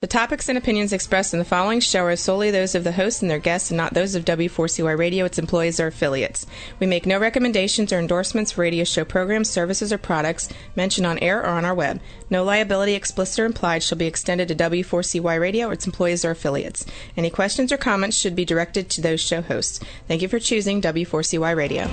The topics and opinions expressed in the following show are solely those of the host and their guests and not those of W4CY Radio, its employees, or affiliates. We make no recommendations or endorsements for radio show programs, services, or products mentioned on air or on our web. No liability, explicit or implied, shall be extended to W4CY Radio or its employees or affiliates. Any questions or comments should be directed to those show hosts. Thank you for choosing W4CY Radio.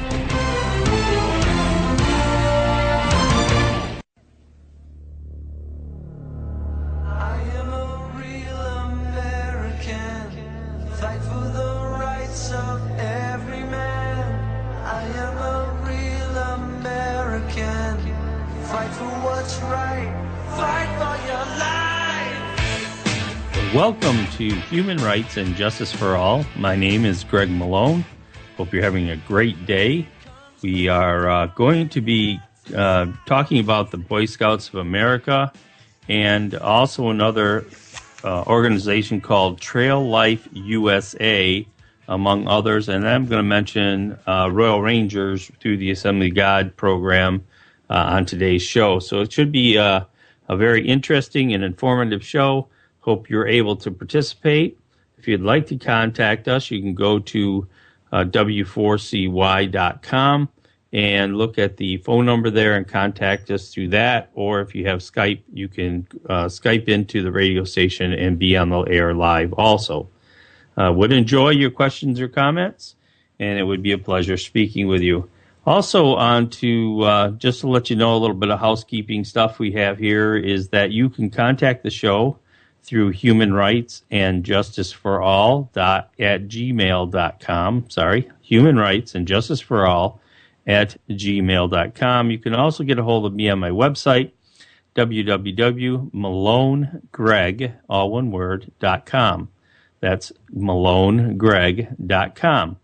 Welcome to Human Rights and Justice for All. My name is Greg Malone. Hope you're having a great day. We are going to be talking about the Boy Scouts of America and also another organization called Trail Life USA, among others. And I'm going to mention Royal Rangers through the Assembly of God program on today's show. So it should be a very interesting and informative show. Hope you're able to participate. If you'd like to contact us, you can go to w4cy.com and look at the phone number there and contact us through that. Or if you have Skype, you can Skype into the radio station and be on the air live also. Would enjoy your questions or comments, and it would be a pleasure speaking with you. Also, on to just to let you know a little bit of housekeeping stuff we have here is that you can contact the show through Human Rights and Justice for All at gmail.com. Human Rights and Justice for All at gmail.com. You can also get a hold of me on my website, www.malonegreg, all one word, .com. That's malonegreg.com.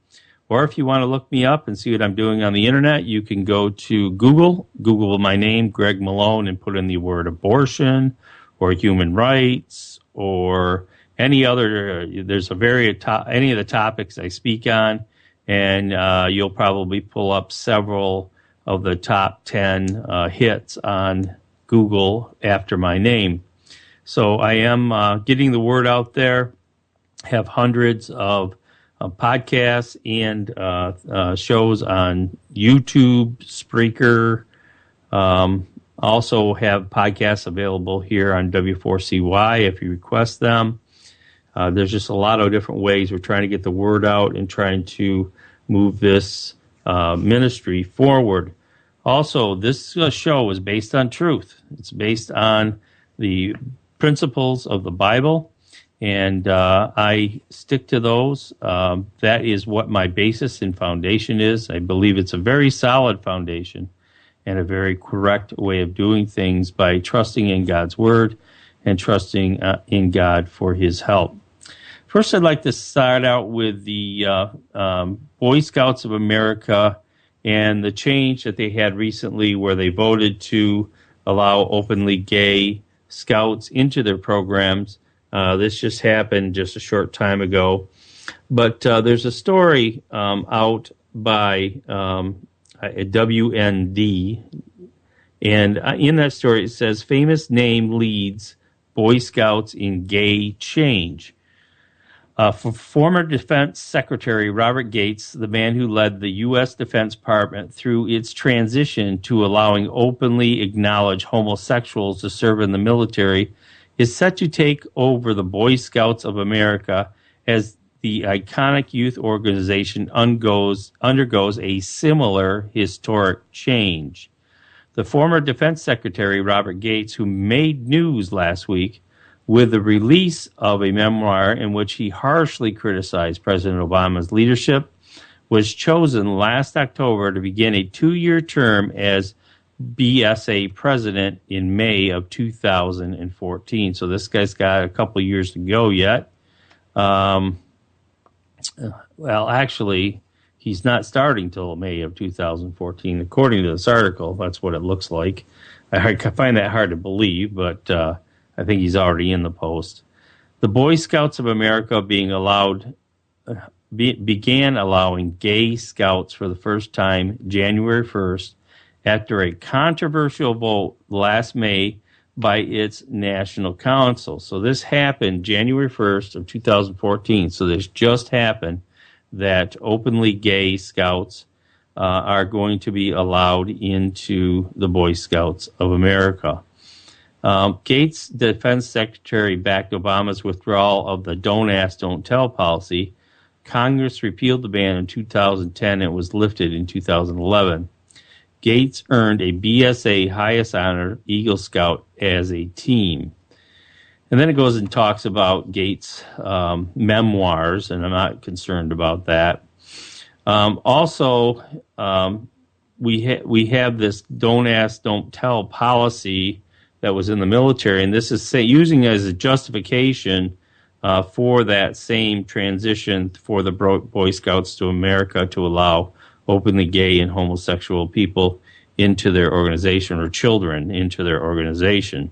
Or if you want to look me up and see what I'm doing on the internet, you can go to Google my name, Greg Malone, and put in the word abortion or human rights, or any other. There's any of the topics I speak on, and you'll probably pull up several of the top 10 hits on Google after my name. So I am getting the word out there. Have hundreds of podcasts and shows on YouTube, Spreaker. Also have podcasts available here on W4CY if you request them. There's just a lot of different ways we're trying to get the word out and trying to move this ministry forward. Also, this show is based on truth. It's based on the principles of the Bible, and I stick to those. That is what my basis and foundation is. I believe it's a very solid foundation and a very correct way of doing things by trusting in God's Word and trusting in God for His help. First, I'd like to start out with the Boy Scouts of America and the change that they had recently where they voted to allow openly gay scouts into their programs. This just happened just a short time ago. But there's a story out by WND, and in that story it says, famous name leads Boy Scouts in gay change. For former Defense Secretary Robert Gates, the man who led the U.S. Defense Department through its transition to allowing openly acknowledged homosexuals to serve in the military, is set to take over the Boy Scouts of America as the iconic youth organization undergoes a similar historic change. The former Defense Secretary, Robert Gates, who made news last week with the release of a memoir in which he harshly criticized President Obama's leadership, was chosen last October to begin a 2-year term as BSA president in May of 2014. So this guy's got a couple years to go yet. Well, actually, he's not starting till May of 2014. According to this article, that's what it looks like. I find that hard to believe, but I think he's already in the post. The Boy Scouts of America began allowing gay scouts for the first time January 1st after a controversial vote last May by its National Council. So this happened January 1st of 2014. So this just happened that openly gay scouts are going to be allowed into the Boy Scouts of America. Gates' defense secretary backed Obama's withdrawal of the Don't Ask, Don't Tell policy. Congress repealed the ban in 2010 and it was lifted in 2011. Gates earned a BSA highest honor, Eagle Scout, as a team. And then it goes and talks about Gates' memoirs, and I'm not concerned about that. Also, we have this Don't Ask, Don't Tell policy that was in the military, and this is using as a justification for that same transition for the Boy Scouts to America to allow openly gay and homosexual people into their organization, or children into their organization.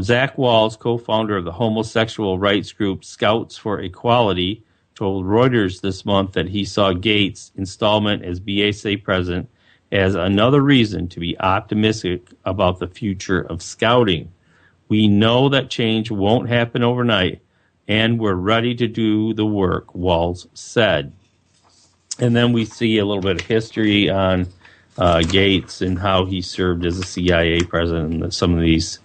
Zach Walls, co-founder of the homosexual rights group Scouts for Equality, told Reuters this month that he saw Gates' installment as BSA president as another reason to be optimistic about the future of scouting. We know that change won't happen overnight, and we're ready to do the work, Walls said. And then we see a little bit of history on Gates and how he served as a CIA president and some of these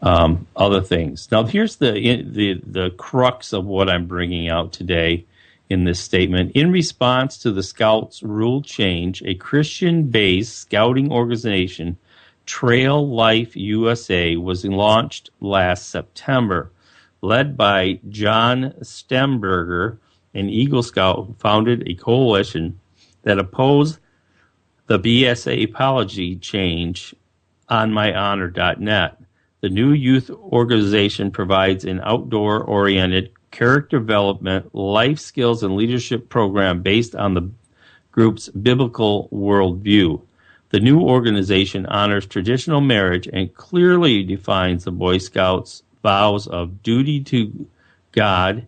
other things. Now, here's the crux of what I'm bringing out today in this statement. In response to the Scouts rule change, a Christian-based scouting organization, Trail Life USA, was launched last September. Led by John Stemberger, an Eagle Scout who founded a coalition that opposed the BSA policy change on myhonor.net. The new youth organization provides an outdoor-oriented character development, life skills, and leadership program based on the group's biblical worldview. The new organization honors traditional marriage and clearly defines the Boy Scouts' vows of duty to God